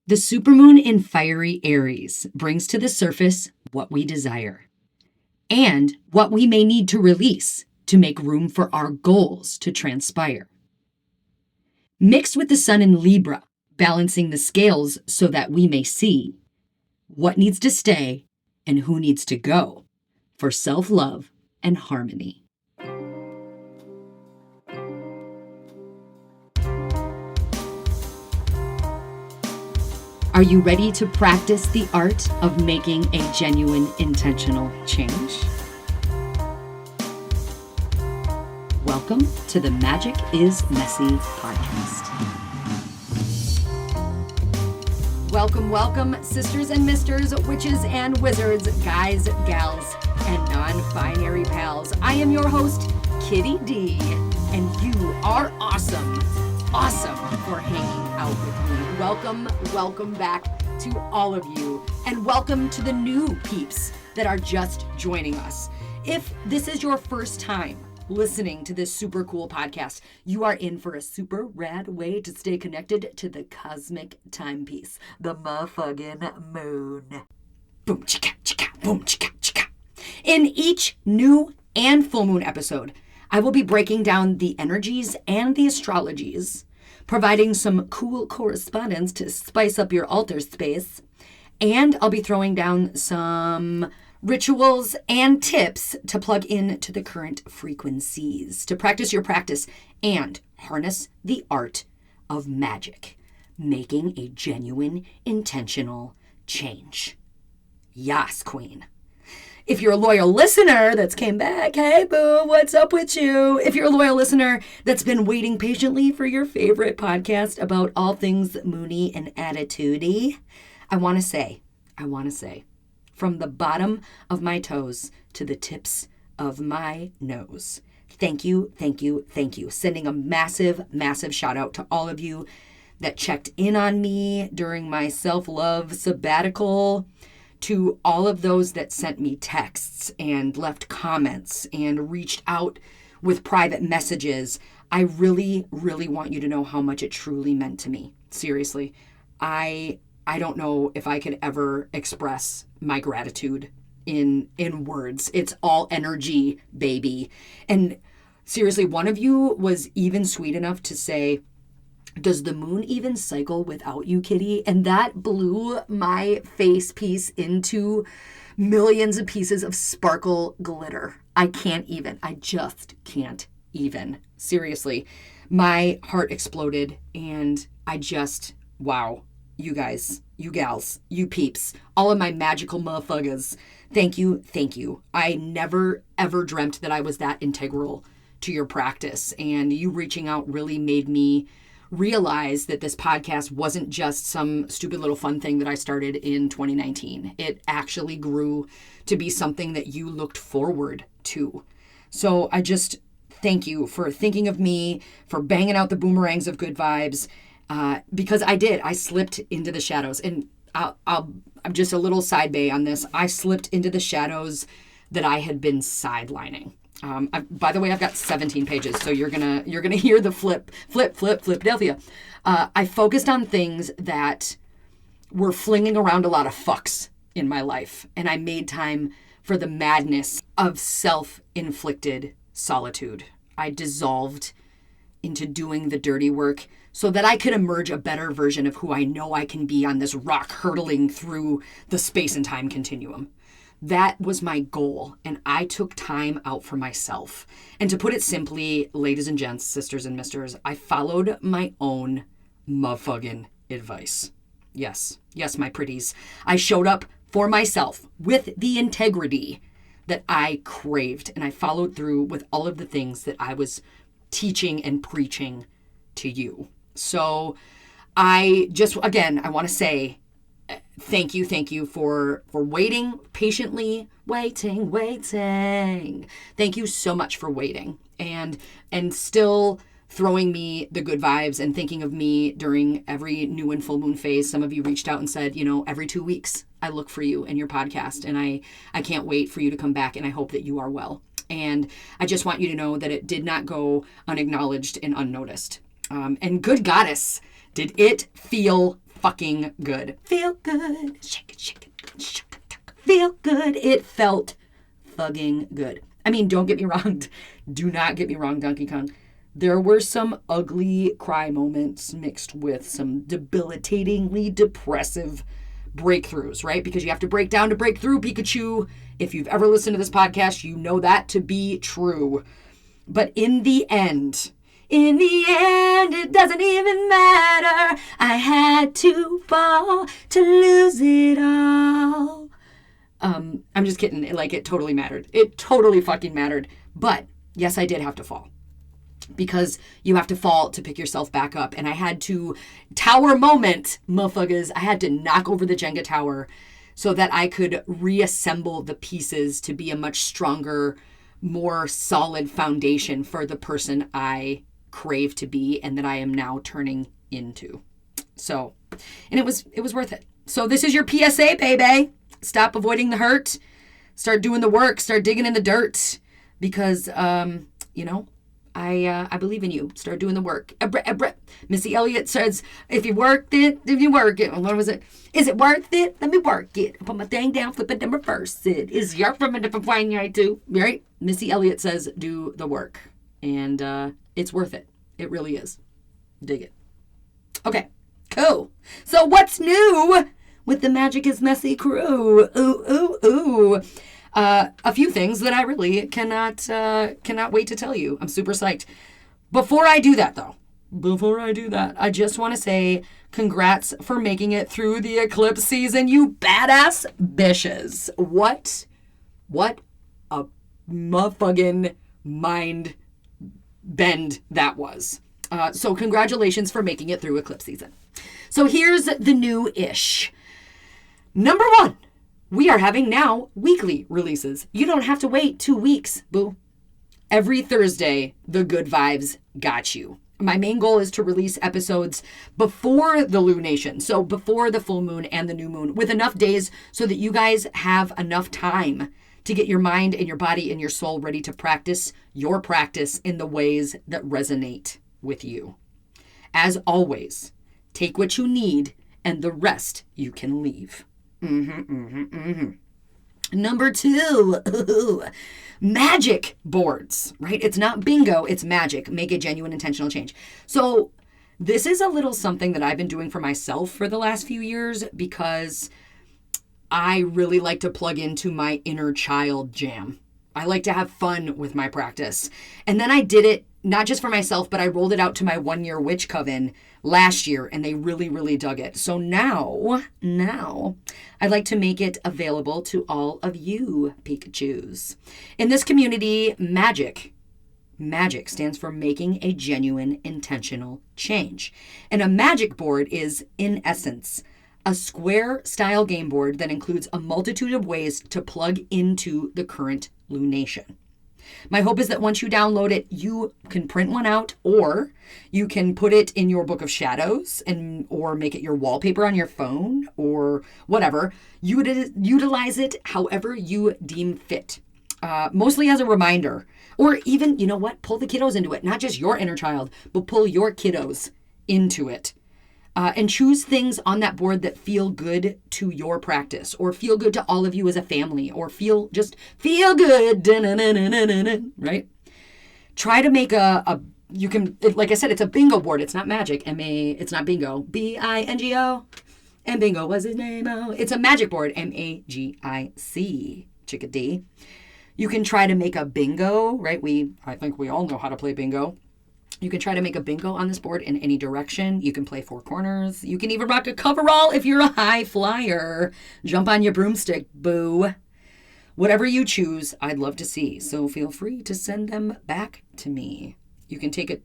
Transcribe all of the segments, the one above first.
The supermoon in fiery Aries brings to the surface what we desire and what we may need to release to make room for our goals to transpire. Mixed with the sun in Libra, balancing the scales so that we may see what needs to stay and who needs to go for self-love and harmony. Are you ready to practice the art of making a genuine intentional change? Welcome to the Magic is Messy podcast. Welcome, sisters and misters, witches and wizards, guys, gals, and non-binary pals. I am your host, Kitty D, and you are awesome for hanging out with me. Welcome back to all of you, and welcome to the new peeps that are just joining us. If this is your first time listening to this super cool podcast, you are in for a super rad way to stay connected to the cosmic timepiece, the motherfucking moon. Boom chicka chicka, boom chicka chicka. In each new and full moon episode, I will be breaking down the energies and the astrologies, providing some cool correspondence to spice up your altar space, and I'll be throwing down some rituals and tips to plug in to the current frequencies, to practice your practice and harness the art of magic, making a genuine, intentional change. Yas, queen. If you're a loyal listener that's came back, hey boo, what's up with you? If you're a loyal listener that's been waiting patiently for your favorite podcast about all things moony and attitude-y, I want to say, from the bottom of my toes to the tips of my nose, thank you. Sending a massive shout out to all of you that checked in on me during my self-love sabbatical, to all of those that sent me texts and left comments and reached out with private messages. I really want you to know how much it truly meant to me. Seriously, I don't know if I could ever express my gratitude in words. It's all energy, baby. And seriously, one of you was even sweet enough to say, "Does the moon even cycle without you, Kitty?" And that blew my face piece into millions of pieces of sparkle glitter. I just can't even. Seriously, my heart exploded, and wow, you guys, you gals, you peeps, all of my magical motherfuckers, thank you. I never, ever dreamt that I was that integral to your practice, and you reaching out really made me realize that this podcast wasn't just some stupid little fun thing that I started in 2019. It actually grew to be something that you looked forward to. So I just thank you for thinking of me, for banging out the boomerangs of good vibes, because I slipped into the shadows. And I'm just a little side bay on this. I slipped into the shadows that I had been sidelining. By the way, I've got 17 pages, so you're gonna hear the flip, Delphia. I focused on things that were flinging around a lot of fucks in my life, and I made time for the madness of self-inflicted solitude. I dissolved into doing the dirty work so that I could emerge a better version of who I know I can be on this rock hurtling through the space and time continuum. That was my goal, and I took time out for myself. And to put it simply, ladies and gents, sisters and misters, I followed my own motherfucking advice. Yes, my pretties. I showed up for myself with the integrity that I craved, and I followed through with all of the things that I was teaching and preaching to you. So I want to say, thank you for waiting patiently, waiting. Thank you so much for waiting and still throwing me the good vibes and thinking of me during every new and full moon phase. Some of you reached out and said, every 2 weeks I look for you and your podcast, and I can't wait for you to come back, and I hope that you are well. And I just want you to know that it did not go unacknowledged and unnoticed. And good goddess, did it feel fucking good. Feel good. Shake it, shake it, shake it. Feel good. It felt fucking good. I mean, don't get me wrong. Do not get me wrong, Donkey Kong. There were some ugly cry moments mixed with some debilitatingly depressive breakthroughs, right? Because you have to break down to break through, Pikachu. If you've ever listened to this podcast, you know that to be true. But in the end, it doesn't even matter. I had to fall to lose it all. I'm just kidding. Like, it totally mattered. It totally fucking mattered. But yes, I did have to fall. Because you have to fall to pick yourself back up. And I had to, tower moment, motherfuckers, I had to knock over the Jenga tower so that I could reassemble the pieces to be a much stronger, more solid foundation for the person I crave to be and that I am now turning into. So, and it was worth it. So this is your PSA, baby. Stop avoiding the hurt. Start doing the work. Start digging in the dirt. Because, I believe in you. Start doing the work. Missy Elliott says, if you work it. What was it? Is it worth it? Let me work it. Put my thing down, flip it, then reverse it. Is your from a different point I do? Right? Missy Elliott says, do the work. And it's worth it. It really is. Dig it. Okay. Cool. So what's new with the Magic is Messy crew? Ooh. A few things that I really cannot wait to tell you. I'm super psyched. Before I do that, I just want to say congrats for making it through the eclipse season, you badass bitches. What a motherfucking mind bend that was. So congratulations for making it through eclipse season. So here's the new-ish. Number 1. We are having now weekly releases. You don't have to wait 2 weeks, boo. Every Thursday, the good vibes got you. My main goal is to release episodes before the lunation, so before the full moon and the new moon, with enough days so that you guys have enough time to get your mind and your body and your soul ready to practice your practice in the ways that resonate with you. As always, take what you need and the rest you can leave. Number 2, magic boards, right? It's not bingo, it's magic. Make a genuine intentional change. So this is a little something that I've been doing for myself for the last few years because I really like to plug into my inner child jam. I like to have fun with my practice. And then I did it not just for myself, but I rolled it out to my 1-year witch coven last year, and they really, really dug it. So now, I'd like to make it available to all of you Pikachus. In this community, magic stands for making a genuine intentional change. And a magic board is, in essence, a square-style game board that includes a multitude of ways to plug into the current lunation. My hope is that once you download it, you can print one out, or you can put it in your book of shadows or make it your wallpaper on your phone or whatever. You utilize it however you deem fit, mostly as a reminder. Or even, you know what, pull the kiddos into it. Not just your inner child, but pull your kiddos into it. And choose things on that board that feel good to your practice or feel good to all of you as a family or feel good, right? Try to make you can, like I said, it's a bingo board. It's not magic, it's not bingo, B-I-N-G-O, and bingo was his name, oh. It's a magic board, M-A-G-I-C, chickadee. You can try to make a bingo, right? I think we all know how to play bingo. You can try to make a bingo on this board in any direction. You can play 4 corners. You can even rock a coverall if you're a high flyer. Jump on your broomstick, boo. Whatever you choose, I'd love to see. So feel free to send them back to me. You can take a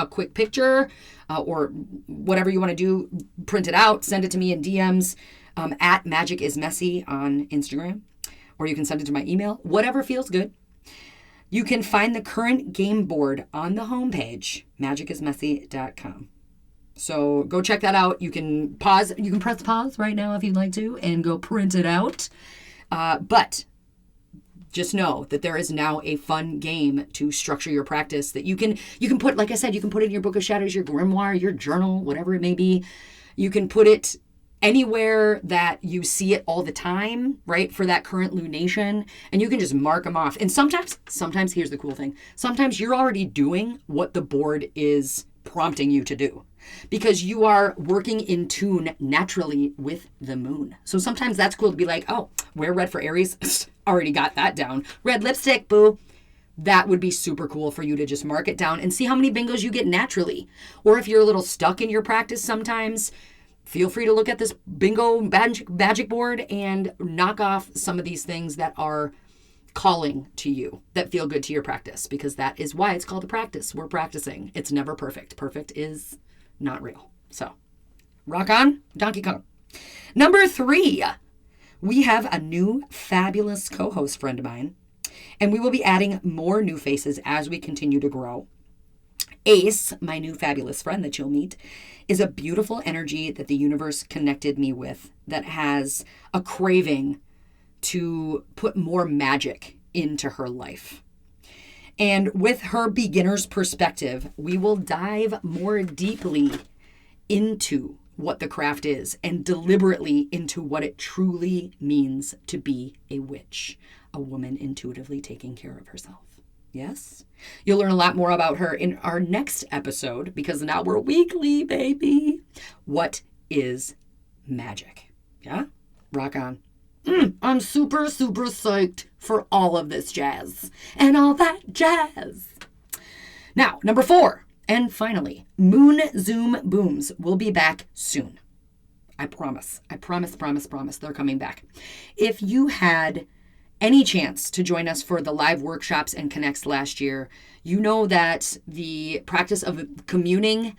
quick picture or whatever you want to do. Print it out. Send it to me in DMs at Magic is Messy on Instagram. Or you can send it to my email. Whatever feels good. You can find the current game board on the homepage, magicismessy.com. So go check that out. You can pause. You can press pause right now if you'd like to and go print it out. But just know that there is now a fun game to structure your practice that you can put, like I said, you can put in your book of shadows, your grimoire, your journal, whatever it may be. You can put it anywhere that you see it all the time, right? For that current lunation, and you can just mark them off. And sometimes here's the cool thing. Sometimes you're already doing what the board is prompting you to do because you are working in tune naturally with the moon. So sometimes that's cool to be like, oh, wear red for Aries. Already got that down. Red lipstick, boo. That would be super cool for you to just mark it down and see how many bingos you get naturally. Or if you're a little stuck in your practice sometimes, feel free to look at this bingo magic board and knock off some of these things that are calling to you, that feel good to your practice, because that is why it's called a practice. We're practicing. It's never perfect. Perfect is not real. So rock on, Donkey Kong. Number 3, we have a new fabulous co-host friend of mine, and we will be adding more new faces as we continue to grow. Ace, my new fabulous friend that you'll meet, is a beautiful energy that the universe connected me with that has a craving to put more magic into her life. And with her beginner's perspective, we will dive more deeply into what the craft is and deliberately into what it truly means to be a witch, a woman intuitively taking care of herself. Yes? You'll learn a lot more about her in our next episode because now we're weekly, baby. What is magic? Yeah? Rock on. I'm super psyched for all of this jazz and all that jazz. Now, number 4, and finally, Moon Zoom Booms will be back soon. I promise. They're coming back. If you had any chance to join us for the live workshops and connects last year, you know that the practice of communing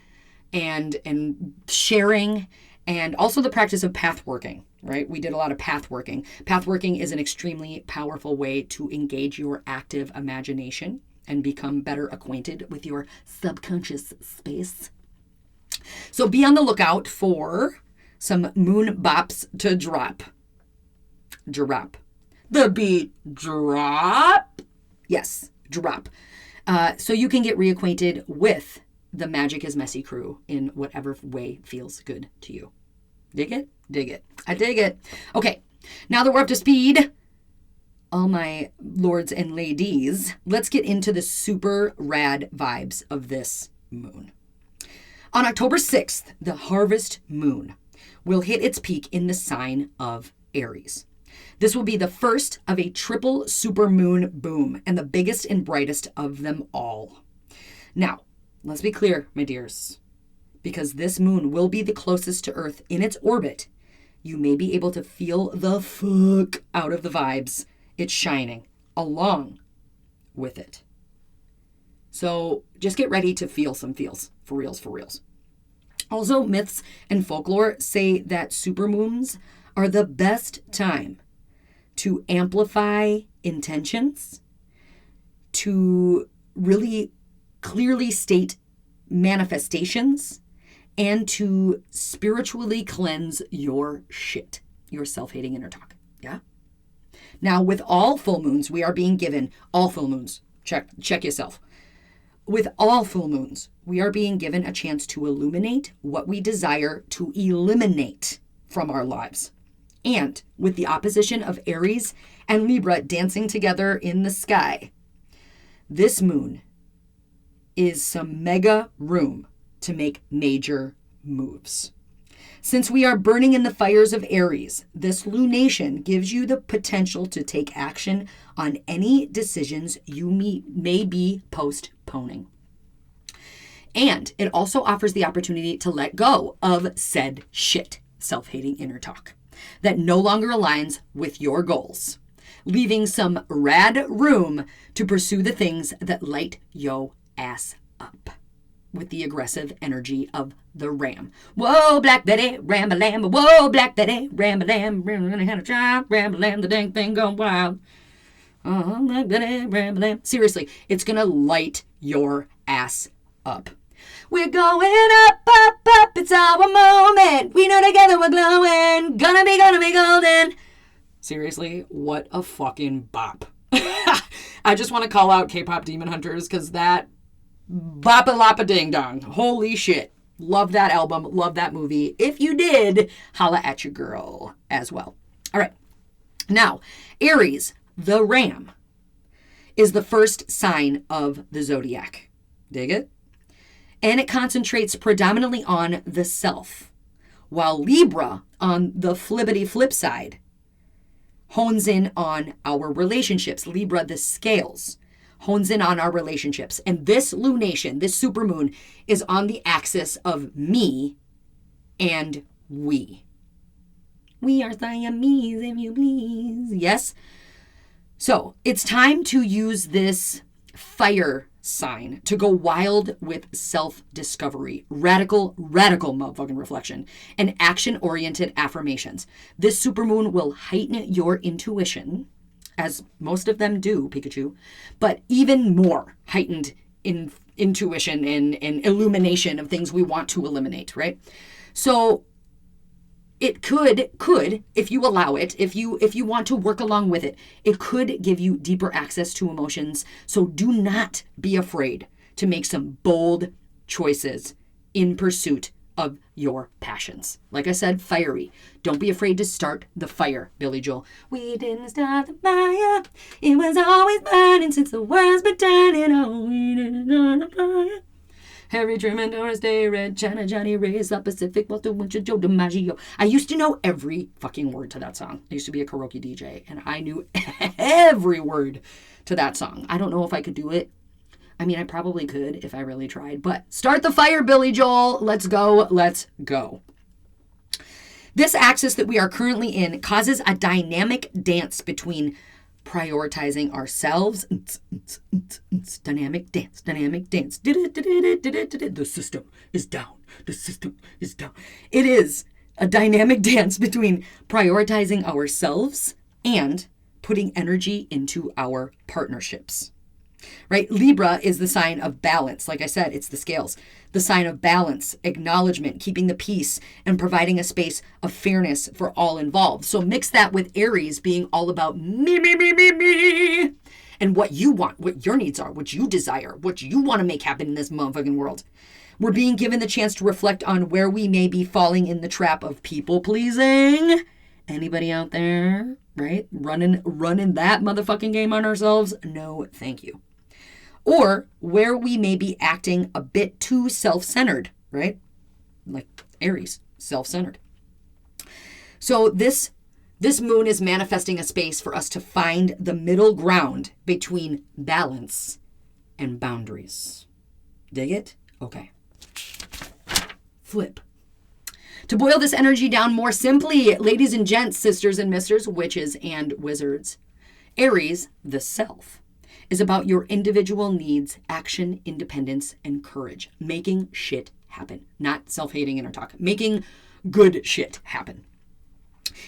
and sharing, and also the practice of path working, right? We did a lot of path working. Path working is an extremely powerful way to engage your active imagination and become better acquainted with your subconscious space. So be on the lookout for some moon bops to drop. The beat drop. Yes, drop. So you can get reacquainted with the Magic is Messy crew in whatever way feels good to you. Dig it? Dig it. I dig it. Okay, now that we're up to speed, all my lords and ladies, let's get into the super rad vibes of this moon. On October 6th, the harvest moon will hit its peak in the sign of Aries. This will be the first of a triple supermoon boom and the biggest and brightest of them all. Now, let's be clear, my dears, because this moon will be the closest to Earth in its orbit. You may be able to feel the fuck out of the vibes it's shining along with it. So just get ready to feel some feels, for reals. Also, myths and folklore say that supermoons are the best time to amplify intentions, to really clearly state manifestations, and to spiritually cleanse your shit, your self-hating inner talk. Yeah? Now, with all full moons, we are being given, all full moons, check yourself. With all full moons, we are being given a chance to illuminate what we desire to eliminate from our lives. And with the opposition of Aries and Libra dancing together in the sky, this moon is some mega room to make major moves. Since we are burning in the fires of Aries, this lunation gives you the potential to take action on any decisions you may be postponing. And it also offers the opportunity to let go of said shit, self-hating inner talk, that no longer aligns with your goals, leaving some rad room to pursue the things that light yo ass up with the aggressive energy of the ram. Whoa, Black Betty, ram-a-lam, whoa, Black Betty, ram-a-lam, ram-a-lam, the dang thing going wild. Oh, Black Betty, ram-a-lam. Seriously, it's going to light your ass up. We're going up, it's our moment. We know together we're glowing, gonna be golden. Seriously, what a fucking bop. I just want to call out K-pop Demon Hunters because that bop-a-lop-a-ding-dong. Holy shit. Love that album. Love that movie. If you did, holla at your girl as well. All right. Now, Aries, the ram, is the first sign of the zodiac. Dig it? And it concentrates predominantly on the self, while Libra, on the flippity flip side, hones in on our relationships. Libra, the scales, hones in on our relationships. And this lunation, this supermoon, is on the axis of me and we. We are Siamese, if you please. Yes? So it's time to use this fire sign to go wild with self-discovery, radical motherfucking reflection, and action-oriented affirmations. This supermoon will heighten your intuition, as most of them do, Pikachu, but even more heightened in intuition and illumination of things we want to eliminate, right? So it could, if you allow it, if you want to work along with it, it could give you deeper access to emotions. So do not be afraid to make some bold choices in pursuit of your passions. Like I said, fiery. Don't be afraid to start the fire, Billy Joel. We didn't start the fire. It was always burning since the world's been turning. Oh, we didn't start the fire. Harry Truman, Doris Day, Red China, Johnny Reyes, the Pacific, Walter Winter, Joe DiMaggio. I used to know every fucking word to that song. I used to be a karaoke DJ, and I knew every word to that song. I don't know if I could do it. I mean, I probably could if I really tried. But start the fire, Billy Joel. Let's go. Let's go. This axis that we are currently in causes a dynamic dance between prioritizing ourselves, dynamic dance. The system is down. The system is down. It is a dynamic dance between prioritizing ourselves and putting energy into our partnerships. Right? Libra is the sign of balance. Like I said, it's the scales. The sign of balance, acknowledgement, keeping the peace, and providing a space of fairness for all involved. So mix that with Aries being all about me, and what you want, what your needs are, what you desire, what you want to make happen in this motherfucking world. We're being given the chance to reflect on where we may be falling in the trap of people pleasing. Anybody out there, right? Running that motherfucking game on ourselves? No, thank you. Or where we may be acting a bit too self-centered, right? Like Aries, self-centered. So this moon is manifesting a space for us to find the middle ground between balance and boundaries. Dig it? Okay. Flip. To boil this energy down more simply, ladies and gents, sisters and misters, witches and wizards, Aries, the self, is about your individual needs, action, independence, and courage. Making shit happen. Not self-hating inner talk. Making good shit happen.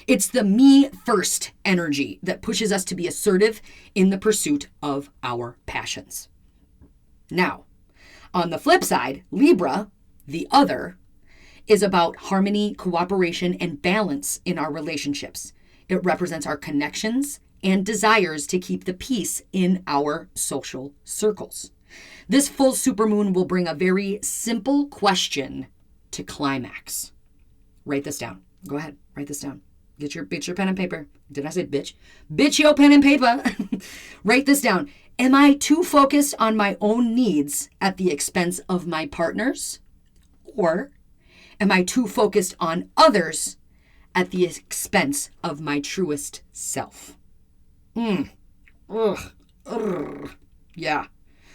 It's the me first energy that pushes us to be assertive in the pursuit of our passions. Now, on the flip side, Libra, the other, is about harmony, cooperation, and balance in our relationships. It represents our connections and desires to keep the peace in our social circles. This full supermoon will bring a very simple question to climax. Write this down. Go ahead, write this down. Get your pen and paper. Did I say bitch? Bitch your pen and paper. Write this down. Am I too focused on my own needs at the expense of my partners? Or am I too focused on others at the expense of my truest self? Yeah.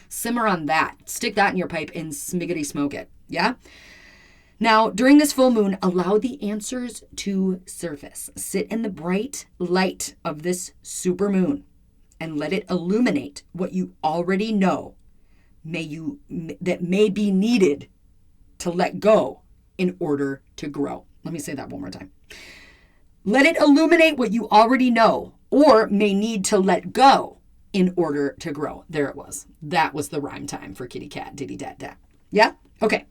Simmer on that. Stick that in your pipe and smiggity smoke it. Yeah? Now, during this full moon, allow the answers to surface. Sit in the bright light of this super moon and let it illuminate what you already know that may be needed to let go in order to grow. Let me say that one more time. Let it illuminate what you already know or may need to let go in order to grow. There it was. That was the rhyme time for kitty cat, diddy dat dat. Yeah? Okay.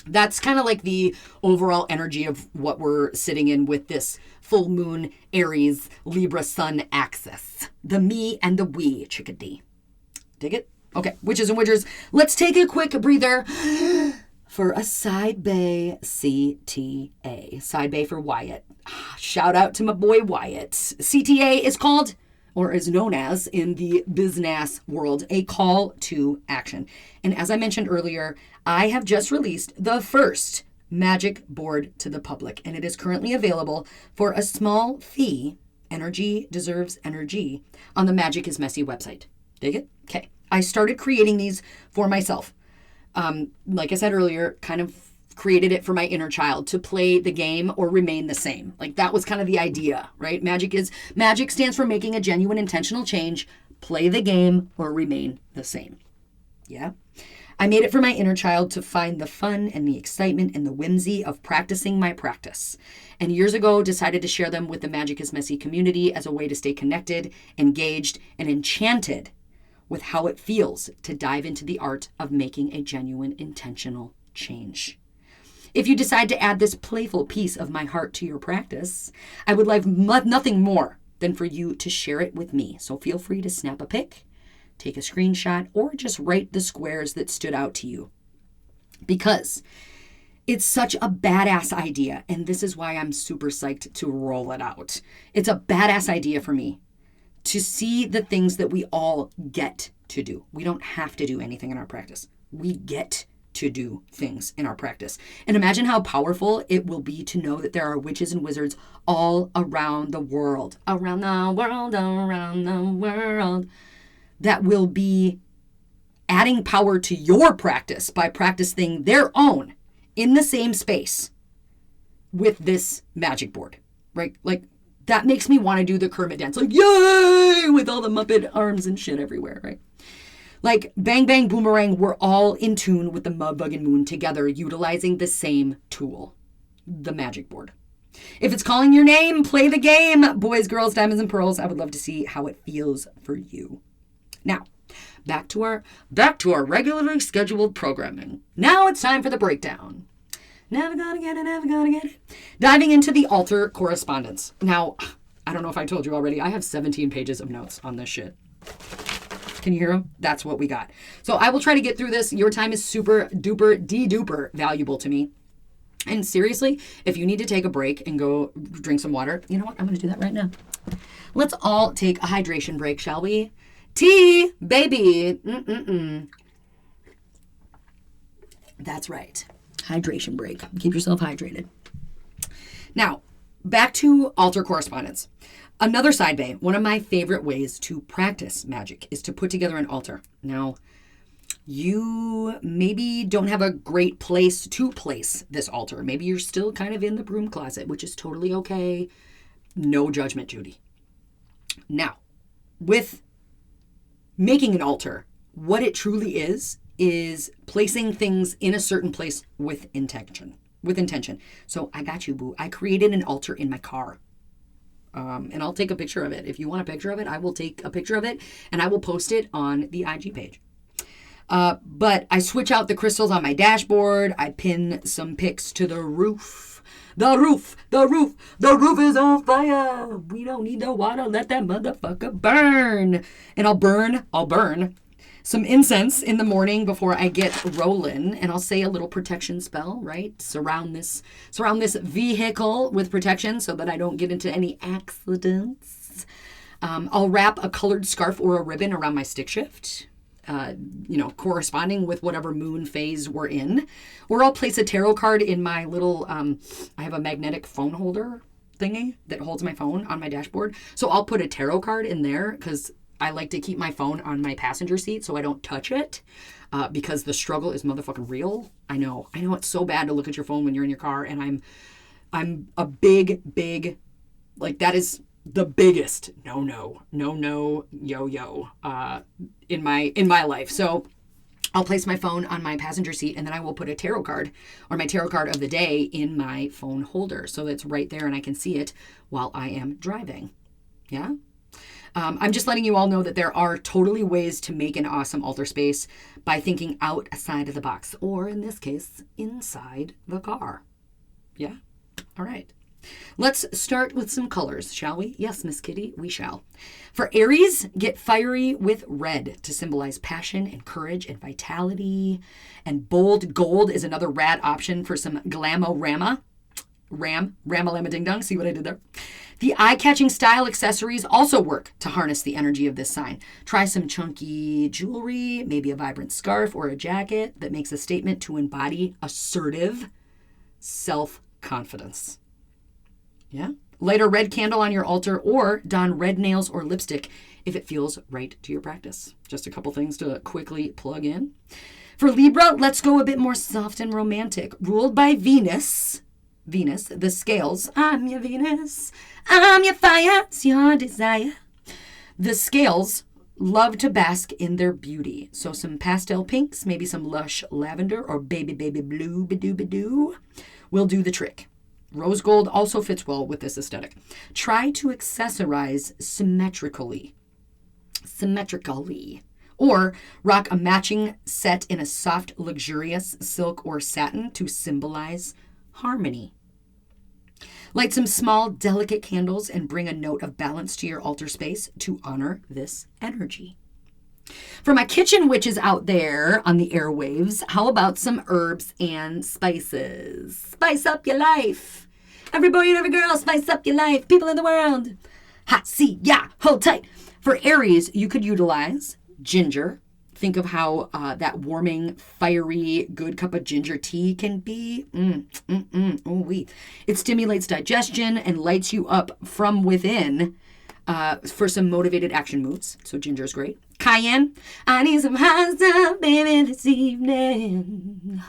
That's kind of like the overall energy of what we're sitting in with this full moon Aries Libra sun axis. The me and the we, chickadee. Dig it? Okay, witches and witchers, let's take a quick breather. for a side bay CTA. Side bay for Wyatt. Shout out to my boy Wyatt. CTA is called, or is known as in the business world, a call to action. And as I mentioned earlier, I have just released the first Magic board to the public, and it is currently available for a small fee. Energy deserves energy on the Magic is Messy website. Dig it? Okay. I started creating these for myself. Like I said earlier, kind of created it for my inner child to play the game or remain the same. Like that was kind of the idea, right? Magic stands for making a genuine intentional change, play the game or remain the same. Yeah. I made it for my inner child to find the fun and the excitement and the whimsy of practicing my practice. And years ago, decided to share them with the Magic is Messy community as a way to stay connected, engaged, and enchanted with how it feels to dive into the art of making a genuine intentional change. If you decide to add this playful piece of my heart to your practice, I would like nothing more than for you to share it with me. So feel free to snap a pic, take a screenshot, or just write the squares that stood out to you. Because it's such a badass idea, and this is why I'm super psyched to roll it out. It's a badass idea for me to see the things that we all get to do. We don't have to do anything in our practice. We get to do things in our practice. And imagine how powerful it will be to know that there are witches and wizards all around the world, that will be adding power to your practice by practicing their own in the same space with this magic board, right? Like that makes me want to do the Kermit dance, like yay, with all the Muppet arms and shit everywhere, right? Like Bang Bang Boomerang, we're all in tune with the Mud Bug and Moon together, utilizing the same tool, the magic board. If it's calling your name, play the game. Boys, girls, diamonds, and pearls. I would love to see how it feels for you. Now, back to our regularly scheduled programming. Now it's time for the breakdown. Never gonna get it, never gonna get it. Diving into the altar correspondence. Now, I don't know if I told you already, I have 17 pages of notes on this shit. Can you hear them? That's what we got. So I will try to get through this. Your time is super duper de-duper valuable to me. And seriously, if you need to take a break and go drink some water, you know what? I'm going to do that right now. Let's all take a hydration break, shall we? Tea, baby. That's right. Hydration break. Keep yourself hydrated. Now, back to altar correspondence. Another side bay, one of my favorite ways to practice magic is to put together an altar. Now, you maybe don't have a great place to place this altar. Maybe you're still kind of in the broom closet, which is totally okay. No judgment, Judy. Now, with making an altar, what it truly is placing things in a certain place with intention. So I got you, boo. I created an altar in my car. And I'll take a picture of it. If you want a picture of it, I will take a picture of it and I will post it on the IG page. But I switch out the crystals on my dashboard. I pin some pics to the roof. The roof is on fire. We don't need the water. Let that motherfucker burn. And I'll burn some incense in the morning before I get rolling, and I'll say a little protection spell, right? Surround this vehicle with protection so that I don't get into any accidents. I'll wrap a colored scarf or a ribbon around my stick shift, corresponding with whatever moon phase we're in. Or I'll place a tarot card in my little, I have a magnetic phone holder thingy that holds my phone on my dashboard. So I'll put a tarot card in there because I like to keep my phone on my passenger seat so I don't touch it because the struggle is motherfucking real. I know it's so bad to look at your phone when you're in your car, and I'm a big, like that is the biggest no yo in my life. So I'll place my phone on my passenger seat, and then I will put a tarot card or my tarot card of the day in my phone holder so that it's right there and I can see it while I am driving. Yeah. I'm just letting you all know that there are totally ways to make an awesome altar space by thinking outside of the box, or in this case, inside the car. Yeah? All right. Let's start with some colors, shall we? Yes, Miss Kitty, we shall. For Aries, get fiery with red to symbolize passion and courage and vitality. And bold gold is another rad option for some glamorama. Rama ding dong. See what I did there? The eye-catching style accessories also work to harness the energy of this sign. Try some chunky jewelry, maybe a vibrant scarf or a jacket that makes a statement to embody assertive self-confidence. Yeah? Light a red candle on your altar or don red nails or lipstick if it feels right to your practice. Just a couple things to quickly plug in. For Libra, let's go a bit more soft and romantic. Ruled by Venus, the scales. I'm your Venus. I'm your fire. It's your desire. The scales love to bask in their beauty. So some pastel pinks, maybe some lush lavender or baby blue badoo will do the trick. Rose gold also fits well with this aesthetic. Try to accessorize symmetrically. Or rock a matching set in a soft, luxurious silk or satin to symbolize harmony. Light some small, delicate candles and bring a note of balance to your altar space to honor this energy. For my kitchen witches out there on the airwaves, how about some herbs and spices? Spice up your life. Every boy and every girl, spice up your life. People in the world. Ha, see, yeah, hold tight. For Aries, you could utilize ginger. Think of how that warming, fiery, good cup of ginger tea can be. Ooh-wee. It stimulates digestion and lights you up from within for some motivated action moves. So ginger is great. Cayenne. I need some hot stuff, baby, this evening.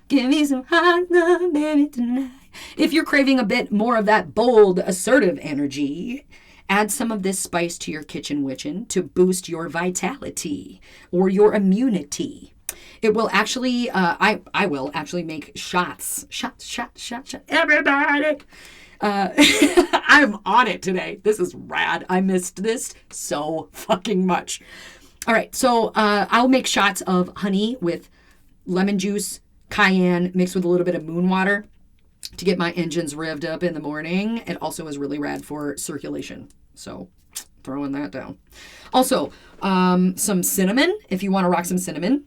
Give me some hot stuff, baby, tonight. If you're craving a bit more of that bold, assertive energy, add some of this spice to your kitchen witchin' to boost your vitality or your immunity. It will actually, I will actually make shots. Shots. Everybody. I'm on it today. This is rad. I missed this so fucking much. All right. So I'll make shots of honey with lemon juice, cayenne, mixed with a little bit of moon water to get my engines revved up in the morning. It also is really rad for circulation. So throwing that down. Also, some cinnamon. If you want to rock some cinnamon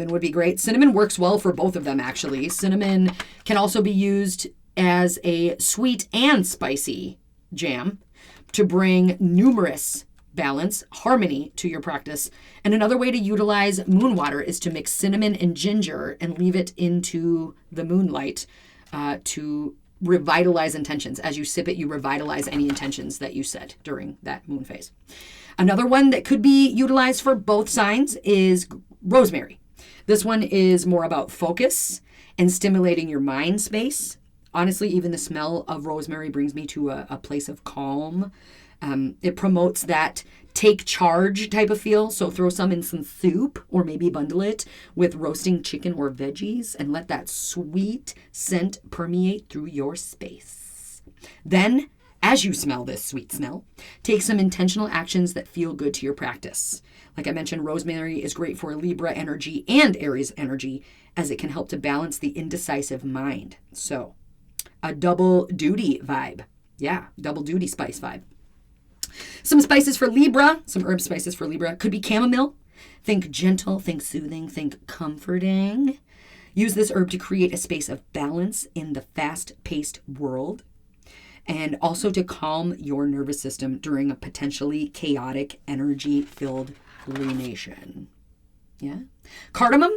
would be great. Cinnamon works well for both of them, actually. Cinnamon can also be used as a sweet and spicy jam to bring numerous balance, harmony to your practice. And another way to utilize moon water is to mix cinnamon and ginger and leave it into the moonlight to revitalize intentions. As you sip it, you revitalize any intentions that you set during that moon phase. Another one that could be utilized for both signs is rosemary. This one is more about focus and stimulating your mind space. Honestly, even the smell of rosemary brings me to a place of calm. It promotes that take charge type of feel. So throw some in some soup or maybe bundle it with roasting chicken or veggies and let that sweet scent permeate through your space. Then, as you smell this sweet smell, take some intentional actions that feel good to your practice. Like I mentioned, rosemary is great for Libra energy and Aries energy as it can help to balance the indecisive mind. So, a double duty vibe. Yeah, double duty spice vibe. Some spices for Libra, some herb spices for Libra could be chamomile. Think gentle, think soothing, think comforting. Use this herb to create a space of balance in the fast-paced world and also to calm your nervous system during a potentially chaotic, energy-filled lunation. Yeah. Cardamom,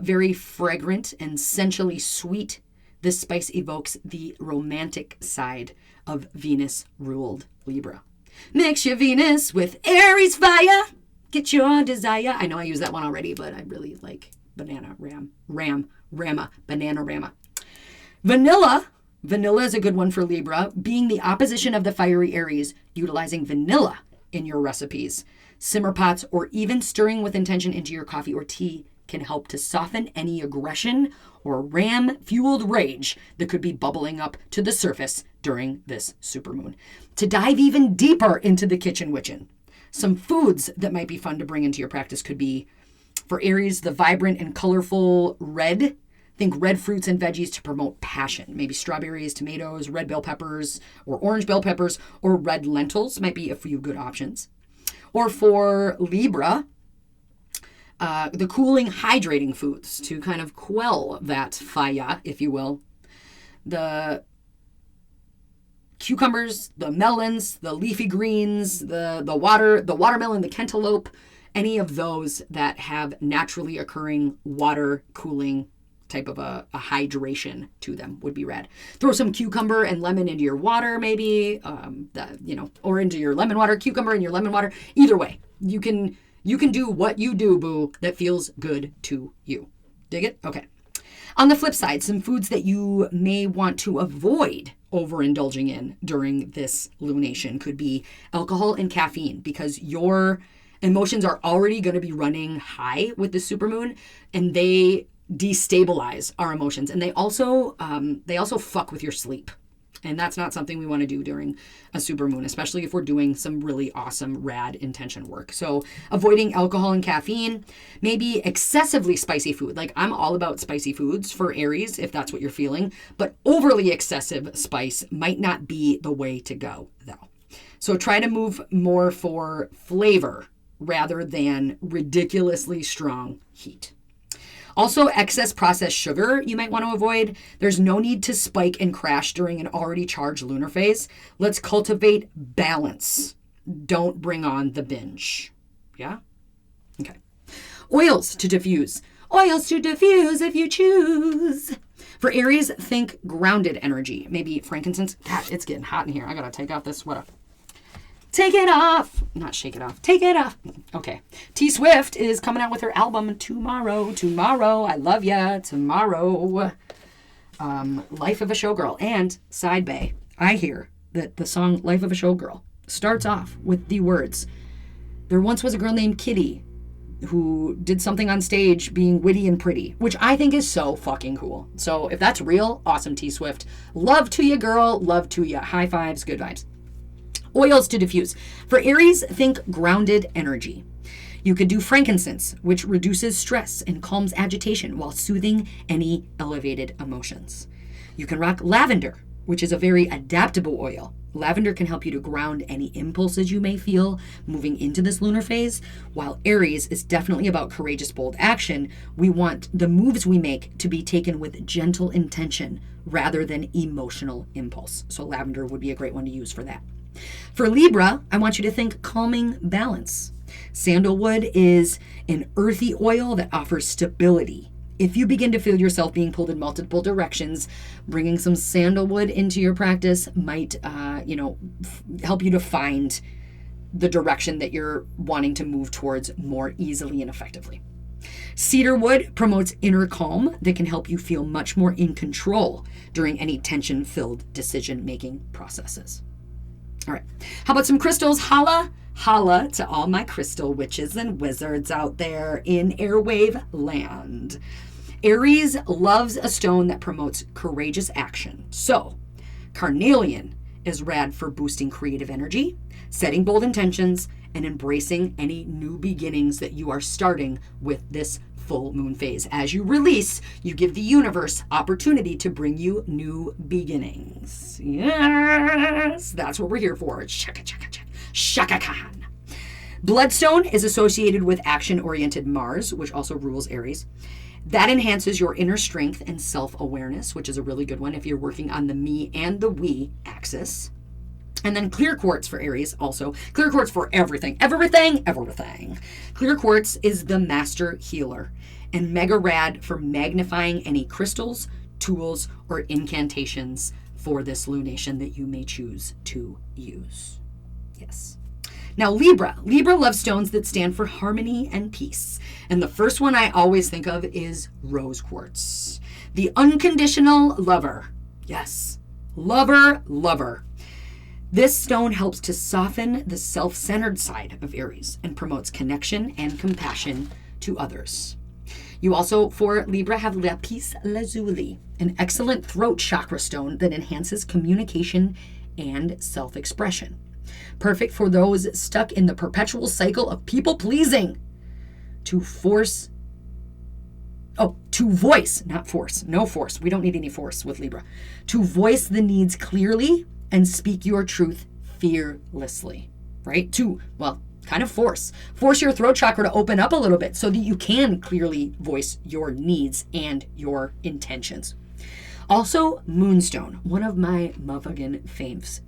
very fragrant and sensually sweet. This spice evokes the romantic side of Venus-ruled Libra. Mix your Venus with Aries fire. Get your desire. I know I used that one already, but I really like banana rama. Vanilla is a good one for Libra, being the opposition of the fiery Aries, utilizing vanilla in your recipes. Simmer pots or even stirring with intention into your coffee or tea can help to soften any aggression or ram-fueled rage that could be bubbling up to the surface during this supermoon. To dive even deeper into the kitchen witchin', some foods that might be fun to bring into your practice could be, for Aries, the vibrant and colorful red. Think red fruits and veggies to promote passion. Maybe strawberries, tomatoes, red bell peppers, or orange bell peppers, or red lentils might be a few good options. Or for Libra, the cooling, hydrating foods to kind of quell that fire, if you will. The cucumbers, the melons, the leafy greens, the watermelon, the cantaloupe, any of those that have naturally occurring water cooling type of a hydration to them would be rad. Throw some cucumber and lemon into your water, maybe, or into your lemon water, cucumber in your lemon water. Either way, you can do what you do, boo, that feels good to you. Dig it? Okay. On the flip side, some foods that you may want to avoid overindulging in during this lunation could be alcohol and caffeine, because your emotions are already going to be running high with the supermoon, and they destabilize our emotions, and they also fuck with your sleep. And that's not something we want to do during a supermoon, especially if we're doing some really awesome, rad intention work. So avoiding alcohol and caffeine, maybe excessively spicy food. Like, I'm all about spicy foods for Aries, if that's what you're feeling, but overly excessive spice might not be the way to go, though. So try to move more for flavor rather than ridiculously strong heat. Also, excess processed sugar you might want to avoid. There's no need to spike and crash during an already charged lunar phase. Let's cultivate balance. Don't bring on the binge. Yeah? Okay. Oils to diffuse. Oils to diffuse if you choose. For Aries, think grounded energy. Maybe frankincense. God, it's getting hot in here. I gotta take off this sweater. Take it off. Not shake it off. Take it off. Okay. T Swift is coming out with her album tomorrow. Tomorrow. I love ya. Tomorrow. Life of a Showgirl. And Side Bay. I hear that the song Life of a Showgirl starts off with the words, "There once was a girl named Kitty who did something on stage being witty and pretty," which I think is so fucking cool. So if that's real, awesome, T Swift. Love to ya, girl. Love to ya. High fives. Good vibes. Oils to diffuse. For Aries, think grounded energy. You could do frankincense, which reduces stress and calms agitation while soothing any elevated emotions. You can rock lavender, which is a very adaptable oil. Lavender can help you to ground any impulses you may feel moving into this lunar phase. While Aries is definitely about courageous, bold action, we want the moves we make to be taken with gentle intention rather than emotional impulse. So lavender would be a great one to use for that. For Libra, I want you to think calming balance. Sandalwood is an earthy oil that offers stability. If you begin to feel yourself being pulled in multiple directions, bringing some sandalwood into your practice might, help you to find the direction that you're wanting to move towards more easily and effectively. Cedarwood promotes inner calm that can help you feel much more in control during any tension-filled decision-making processes. All right. How about some crystals? Holla to all my crystal witches and wizards out there in airwave land. Aries loves a stone that promotes courageous action. So, carnelian is rad for boosting creative energy, setting bold intentions, and embracing any new beginnings that you are starting with this full moon phase. As you release, you give the universe opportunity to bring you new beginnings. Yes, that's what we're here for. Shaka, shaka, shaka. Shaka Khan. Bloodstone is associated with action-oriented Mars, which also rules Aries. That enhances your inner strength and self-awareness, which is a really good one if you're working on the me and the we axis. And then clear quartz for Aries also. Clear quartz for everything. Clear quartz is the master healer and mega rad for magnifying any crystals, tools, or incantations for this lunation that you may choose to use. Yes. Now, Libra loves stones that stand for harmony and peace. And the first one I always think of is rose quartz. The unconditional lover. Yes. Lover. This stone helps to soften the self-centered side of Aries and promotes connection and compassion to others. You also, for Libra, have lapis lazuli, an excellent throat chakra stone that enhances communication and self-expression. Perfect for those stuck in the perpetual cycle of people-pleasing. To force to voice, not force, no force. We don't need any force with Libra. To voice the needs clearly and speak your truth fearlessly, right? Kind of force your throat chakra to open up a little bit so that you can clearly voice your needs and your intentions. Also, Moonstone, one of my motherfucking faves.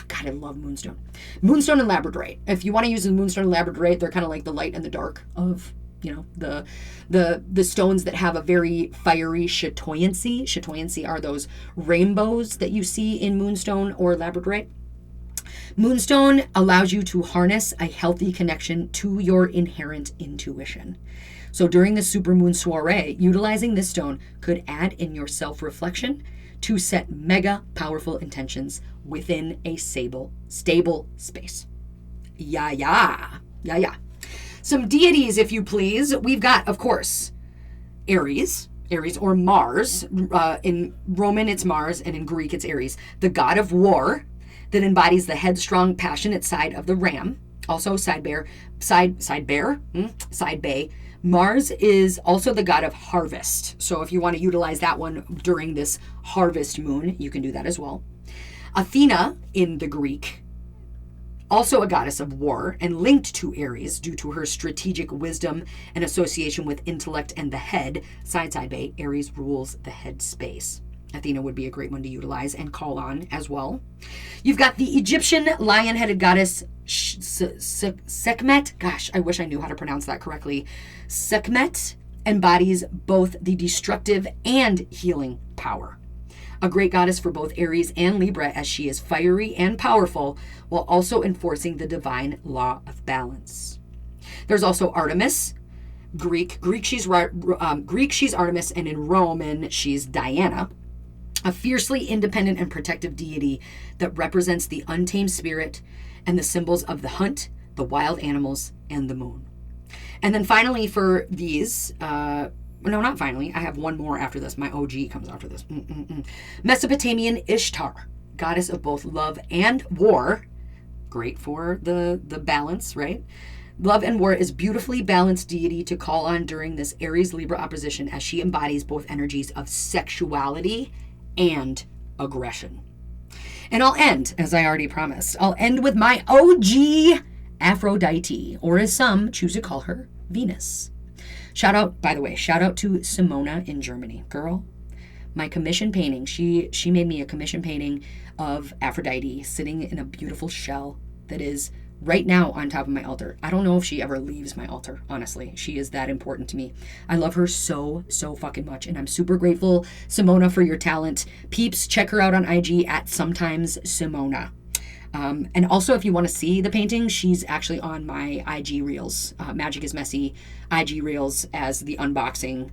God, I love Moonstone. Moonstone and Labradorite. If you want to use the Moonstone and Labradorite, they're kind of like the light and the dark of, the stones that have a very fiery chatoyancy. Chatoyancy are those rainbows that you see in Moonstone or Labradorite. Moonstone allows you to harness a healthy connection to your inherent intuition. So during the Supermoon soiree, utilizing this stone could add in your self-reflection to set mega powerful intentions within a stable space. Yeah. Some deities, if you please. We've got, of course, Aries or Mars. In Roman, it's Mars, and in Greek, it's Aries, the god of war that embodies the headstrong, passionate side of the ram. Also side bay. Mars is also the god of harvest. So if you want to utilize that one during this harvest moon, you can do that as well. Athena in the Greek, also a goddess of war and linked to Aries due to her strategic wisdom and association with intellect and the head. Side bay, Aries rules the head space. Athena would be a great one to utilize and call on as well. You've got the Egyptian lion-headed goddess Sekhmet. Gosh, I wish I knew how to pronounce that correctly. Sekhmet embodies both the destructive and healing power. A great goddess for both Aries and Libra, as she is fiery and powerful while also enforcing the divine law of balance. There's also Artemis. Greek she's Artemis, and in Roman she's Diana. A fiercely independent and protective deity that represents the untamed spirit and the symbols of the hunt, the wild animals, and the moon. And then finally for these, not finally, I have one more after this. My OG comes after this. Mesopotamian Ishtar, goddess of both love and war. Great for the balance, right? Love and war is beautifully balanced deity to call on during this Aries-Libra opposition, as she embodies both energies of sexuality and aggression. And I'll end, as I already promised, with my OG Aphrodite, or as some choose to call her, Venus. Shout out to Simona in Germany. Girl, my commission painting, she made me a commission painting of Aphrodite sitting in a beautiful shell that is right now on top of my altar. I don't know if she ever leaves my altar, honestly. She is that important to me. I love her so fucking much, and I'm super grateful, Simona, for your talent. Peeps, check her out on IG at sometimes Simona. And also, if you want to see the painting, she's actually on my IG Reels, Magic is Messy IG Reels, as the unboxing.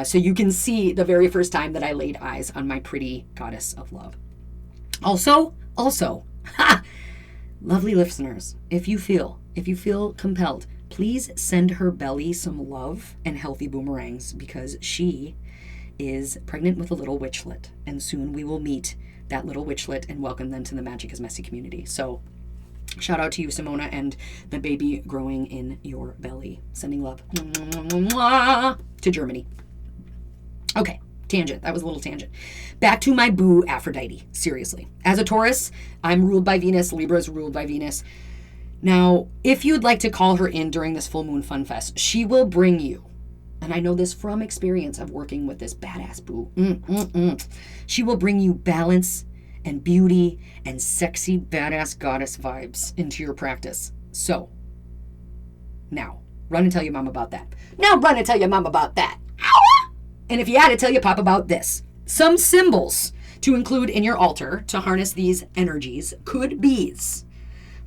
So you can see the very first time that I laid eyes on my pretty goddess of love. Also, lovely listeners, if you feel compelled, please send her belly some love and healthy boomerangs, because she is pregnant with a little witchlet, and soon we will meet that little witchlet and welcome them to the Magic is Messy community. So shout out to you, Simona, and the baby growing in your belly. Sending love to Germany. Okay, tangent. That was a little tangent. Back to my boo Aphrodite. Seriously. As a Taurus, I'm ruled by Venus. Libra is ruled by Venus. Now, if you'd like to call her in during this full moon fun fest, she will bring you, and I know this from experience of working with this badass boo. She will bring you balance and beauty and sexy badass goddess vibes into your practice. So, now, run and tell your mom about that. Ow! And if you had to tell your pop about this, some symbols to include in your altar to harness these energies could be.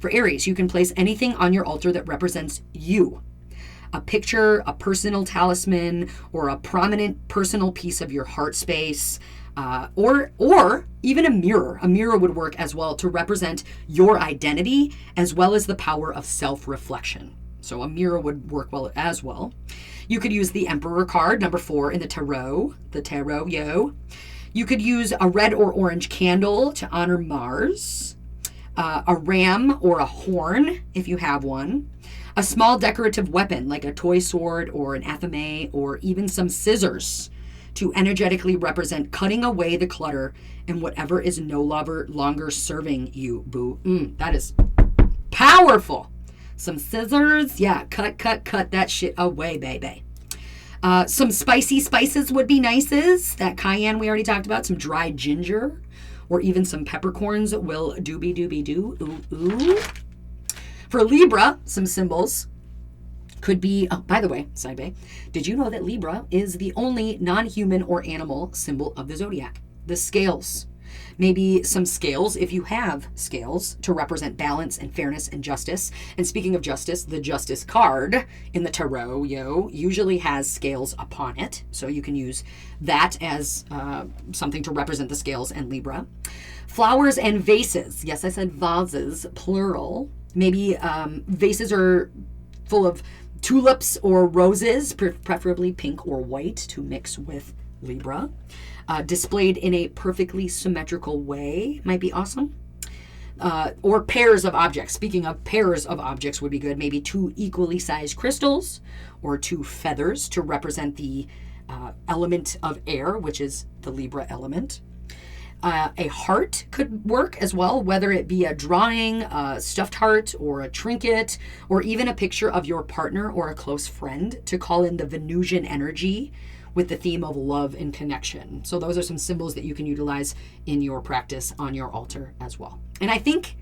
For Aries, you can place anything on your altar that represents you. A picture, a personal talisman, or a prominent personal piece of your heart space, or even a mirror. A mirror would work as well to represent your identity as well as the power of self-reflection. So a mirror would work well as well. You could use the Emperor card, number 4 in the tarot, yo. You could use a red or orange candle to honor Mars, a ram or a horn if you have one, A small decorative weapon like a toy sword or an athame or even some scissors to energetically represent cutting away the clutter and whatever is no longer serving you, boo. That is powerful. Some scissors. Yeah, cut that shit away, baby. Some spicy spices would be nices. That cayenne we already talked about. Some dried ginger or even some peppercorns will do. Ooh. For Libra, some symbols could be, oh, by the way, side bay, did you know that Libra is the only non-human or animal symbol of the zodiac? The scales. Maybe some scales, if you have scales, to represent balance and fairness and justice. And speaking of justice, the Justice card in the tarot, usually has scales upon it. So you can use that as something to represent the scales and Libra. Flowers and vases. Yes, I said vases, plural. Maybe vases are full of tulips or roses, preferably pink or white to mix with Libra. Displayed in a perfectly symmetrical way might be awesome. Or pairs of objects. Speaking of pairs of objects would be good. Maybe 2 equally sized crystals or 2 feathers to represent the element of air, which is the Libra element. A heart could work as well, whether it be a drawing, a stuffed heart, or a trinket, or even a picture of your partner or a close friend to call in the Venusian energy with the theme of love and connection. So those are some symbols that you can utilize in your practice on your altar as well. And I think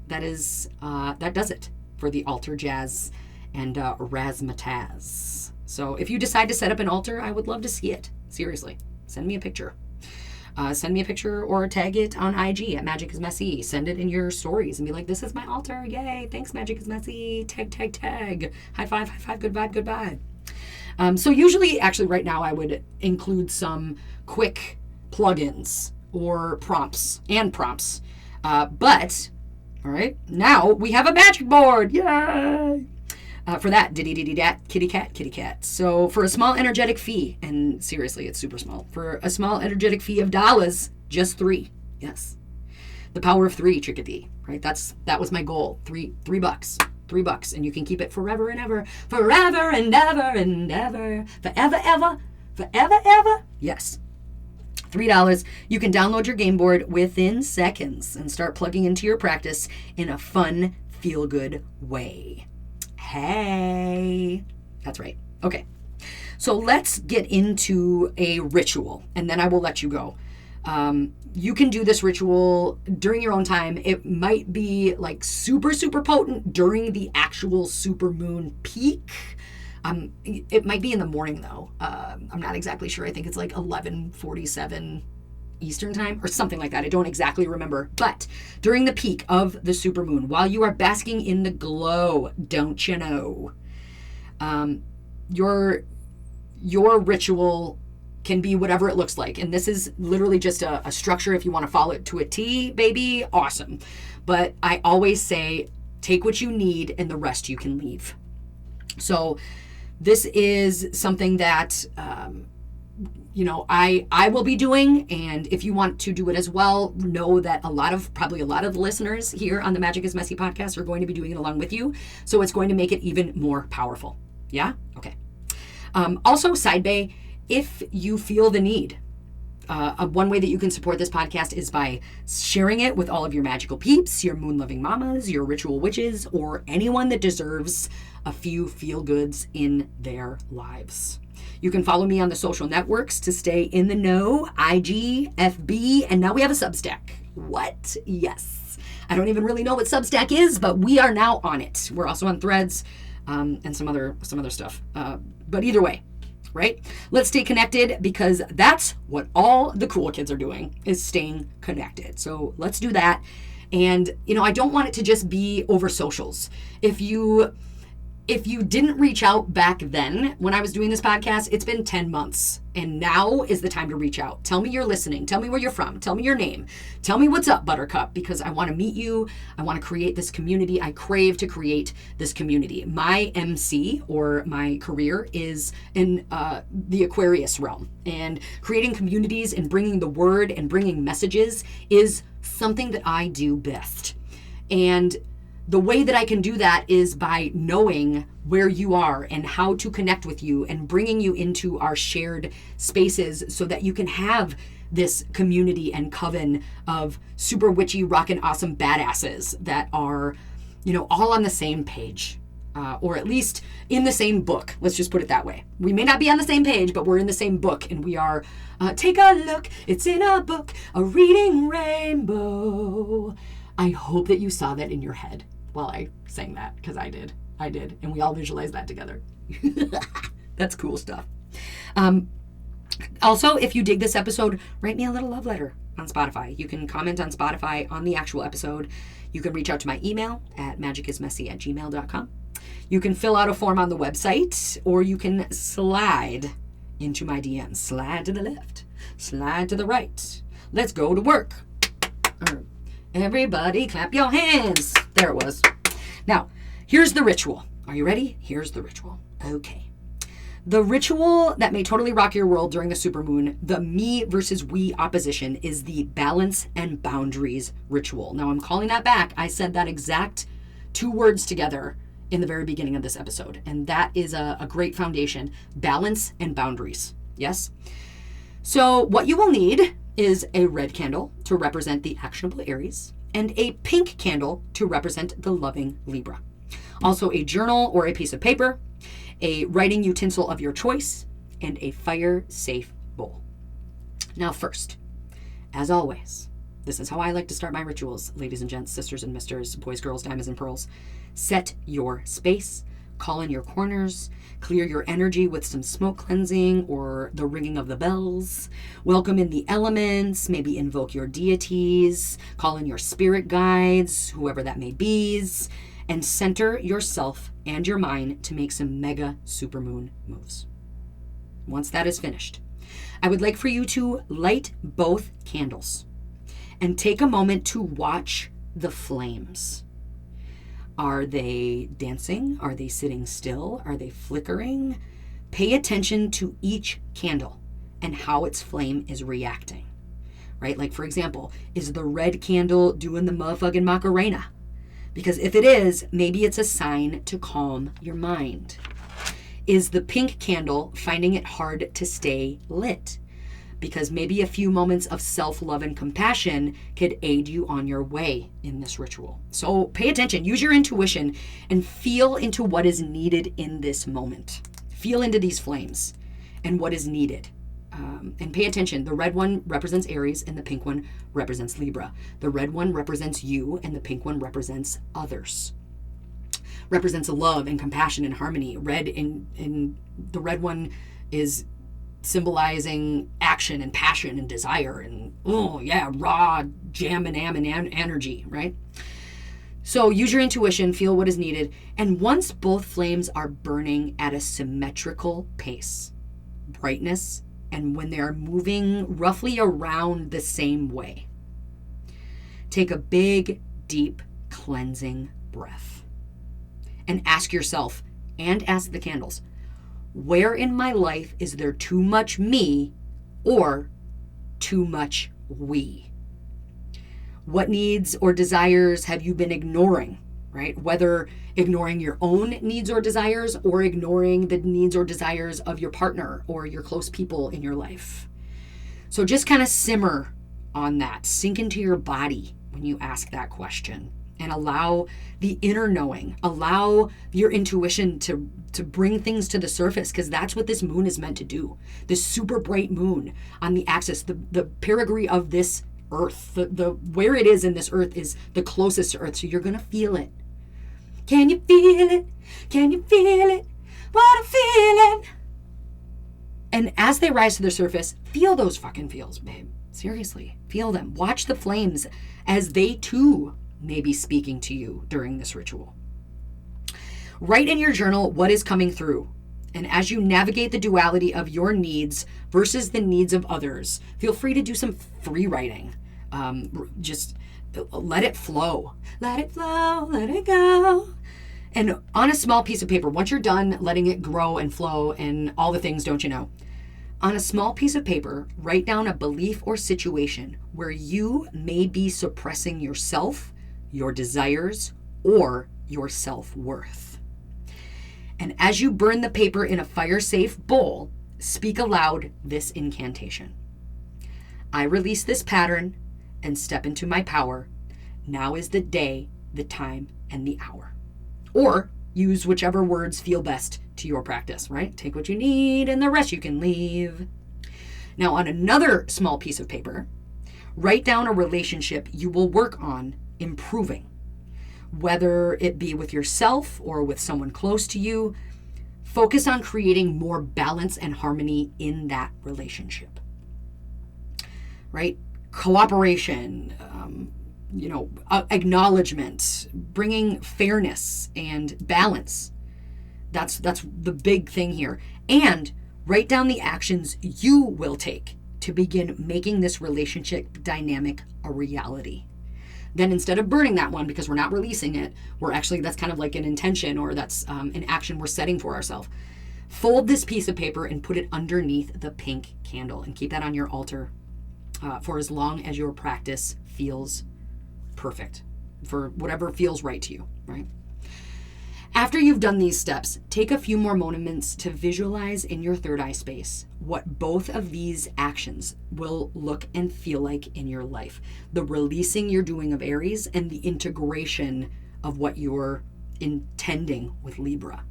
that is that does it for the altar jazz and razzmatazz. So if you decide to set up an altar, I would love to see it. Seriously, send me a picture. Send me a picture or tag it on IG at Magic is Messy. Send it in your stories and be like, this is my altar. Yay. Thanks, Magic is Messy. Tag. High five. Good vibe. So usually, actually right now, I would include some quick plugins or prompts. But, all right, now we have a magic board. Yay! For that, diddy-diddy-dat, kitty cat. So for a small energetic fee, and seriously, it's super small. For a small energetic fee of dollars, just 3. Yes. The power of 3, chickadee, right? That was my goal. $3. $3, and you can keep it forever and ever. Forever and ever. Forever ever. Yes. $3. You can download your game board within seconds and start plugging into your practice in a fun, feel-good way. Hey. That's right. Okay. So let's get into a ritual, and then I will let you go. You can do this ritual during your own time. It might be like super, super potent during the actual supermoon peak. It might be in the morning though. I'm not exactly sure. I think it's like 11:47 Eastern time or something like that. I don't exactly remember. But during the peak of the supermoon, while you are basking in the glow, don't you know, your ritual can be whatever it looks like. And this is literally just a structure. If you want to follow it to a T, baby, awesome. But I always say, take what you need and the rest you can leave. So this is something that, I will be doing. And if you want to do it as well, know that probably a lot of the listeners here on the Magic is Messy podcast are going to be doing it along with you. So it's going to make it even more powerful. Yeah? Okay. Also, side bay, if you feel the need, one way that you can support this podcast is by sharing it with all of your magical peeps, your moon-loving mamas, your ritual witches, or anyone that deserves a few feel-goods in their lives. You can follow me on the social networks to stay in the know, IG, FB, and now we have a Substack. What? Yes. I don't even really know what Substack is, but we are now on it. We're also on Threads and some other stuff. But either way, right? Let's stay connected because that's what all the cool kids are doing is staying connected. So let's do that. And, I don't want it to just be over socials. If you didn't reach out back then when I was doing this podcast, it's been 10 months. And now is the time to reach out. Tell me you're listening. Tell me where you're from. Tell me your name. Tell me what's up, Buttercup, because I want to meet you. I want to create this community. I crave to create this community. My MC or my career is in the Aquarius realm. And creating communities and bringing the word and bringing messages is something that I do best. And the way that I can do that is by knowing where you are and how to connect with you and bringing you into our shared spaces so that you can have this community and coven of super witchy, rockin' awesome badasses that are, all on the same page. Or at least in the same book. Let's just put it that way. We may not be on the same page, but we're in the same book, and we are, take a look, it's in a book, a reading rainbow. I hope that you saw that in your head while I sang that, because I did, and we all visualized that together. That's cool stuff. Also, if you dig this episode, write me a little love letter on Spotify. You can comment on Spotify on the actual episode. You can reach out to my email at magicismessy@gmail.com. You can fill out a form on the website, or you can slide into my DMs. Slide to the left, slide to the right. Let's go to work. Everybody clap your hands. There it was. Now, here's the ritual. Are you ready? Here's the ritual. Okay. The ritual that may totally rock your world during the supermoon, the me versus we opposition, is the balance and boundaries ritual. Now, I'm calling that back. I said that exact 2 words together in the very beginning of this episode, and that is a great foundation. Balance and boundaries. Yes? So what you will need is a red candle to represent the actionable Aries and a pink candle to represent the loving Libra. Also a journal or a piece of paper, a writing utensil of your choice, and a fire-safe bowl. Now first, as always, this is how I like to start my rituals, ladies and gents, sisters and misters, boys, girls, diamonds, and pearls. Set your space, call in your corners, clear your energy with some smoke cleansing or the ringing of the bells. Welcome in the elements, maybe invoke your deities, call in your spirit guides, whoever that may be, and center yourself and your mind to make some mega supermoon moves. Once that is finished, I would like for you to light both candles and take a moment to watch the flames. Are they dancing? Are they sitting still? Are they flickering? Pay attention to each candle and how its flame is reacting, right? Like, for example, is the red candle doing the motherfucking Macarena? Because if it is, maybe it's a sign to calm your mind. Is the pink candle finding it hard to stay lit? Because maybe a few moments of self-love and compassion could aid you on your way in this ritual. So pay attention, use your intuition, and feel into what is needed in this moment. Feel into these flames and what is needed. And pay attention, the red one represents Aries and the pink one represents Libra. The red one represents you and the pink one represents others. Represents love and compassion and harmony. The red one is symbolizing action and passion and desire and, raw jam and energy, right? So use your intuition, feel what is needed. And once both flames are burning at a symmetrical pace, brightness, and when they are moving roughly around the same way, take a big, deep, cleansing breath and ask yourself and ask the candles, where in my life is there too much me or too much we? What needs or desires have you been ignoring, right? Whether ignoring your own needs or desires or ignoring the needs or desires of your partner or your close people in your life. So just kind of simmer on that. Sink into your body when you ask that question and allow the inner knowing, allow your intuition to bring things to the surface, because that's what this moon is meant to do. This super bright moon on the axis, the perigee of this earth, the where it is in this earth is the closest to earth. So you're going to feel it. Can you feel it? Can you feel it? What I'm feeling. And as they rise to the surface, feel those fucking feels, babe. Seriously, feel them. Watch the flames as they too may be speaking to you during this ritual. Write in your journal what is coming through. And as you navigate the duality of your needs versus the needs of others, feel free to do some free writing. Just let it flow. Let it flow, let it go. And on a small piece of paper, once you're done letting it grow and flow and all the things, don't you know? On a small piece of paper, write down a belief or situation where you may be suppressing yourself, your desires, or your self-worth. And as you burn the paper in a fire-safe bowl, speak aloud this incantation. I release this pattern and step into my power. Now is the day, the time, and the hour. Or use whichever words feel best to your practice, right? Take what you need and the rest you can leave. Now, on another small piece of paper, write down a relationship you will work on improving, whether it be with yourself or with someone close to you. Focus on creating more balance and harmony in that relationship, right? Cooperation, acknowledgement, bringing fairness and balance. That's the big thing here. And write down the actions you will take to begin making this relationship dynamic a reality. Then instead of burning that one because we're not releasing it, that's kind of like an intention, or that's an action we're setting for ourselves. Fold this piece of paper and put it underneath the pink candle and keep that on your altar for as long as your practice feels perfect, for whatever feels right to you, right? After you've done these steps, take a few more moments to visualize in your third eye space what both of these actions will look and feel like in your life. The releasing you're doing of Aries and the integration of what you're intending with Libra.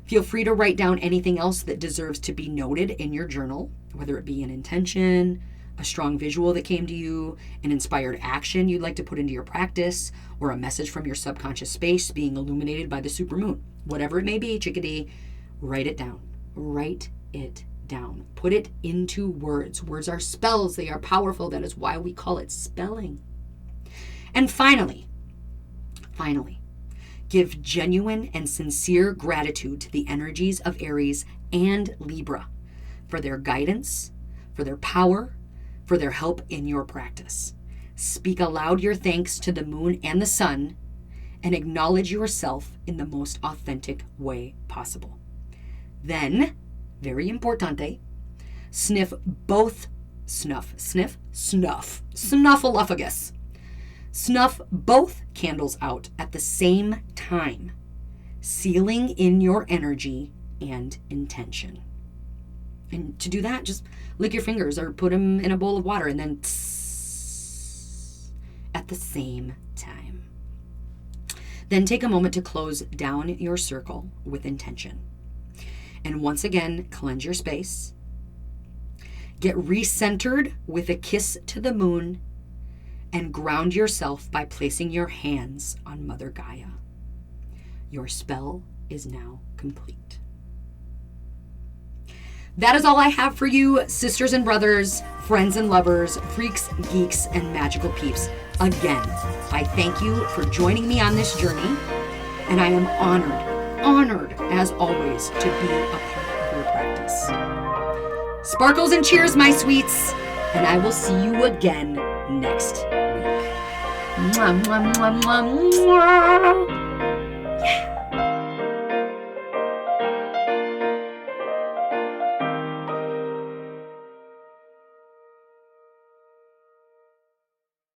Feel free to write down anything else that deserves to be noted in your journal, whether it be an intention, a strong visual that came to you, an inspired action you'd like to put into your practice, or a message from your subconscious space being illuminated by the supermoon. Whatever it may be, chickadee, write it down. Write it down. Put it into words. Words are spells. They are powerful. That is why we call it spelling. And finally, give genuine and sincere gratitude to the energies of Aries and Libra for their guidance, for their power, for their help in your practice. Speak aloud your thanks to the moon and the sun, and acknowledge yourself in the most authentic way possible. Then, very importante, snuffleupagus. Snuff both candles out at the same time, sealing in your energy and intention. And to do that, just lick your fingers or put them in a bowl of water and then at the same time. Then take a moment to close down your circle with intention. And once again, cleanse your space. Get recentered with a kiss to the moon and ground yourself by placing your hands on Mother Gaia. Your spell is now complete. That is all I have for you, sisters and brothers, friends and lovers, freaks, geeks, and magical peeps. Again, I thank you for joining me on this journey, and I am honored, as always, to be a part of your practice. Sparkles and cheers, my sweets, and I will see you again next week. Mwah, mwah, mwah, mwah, mwah.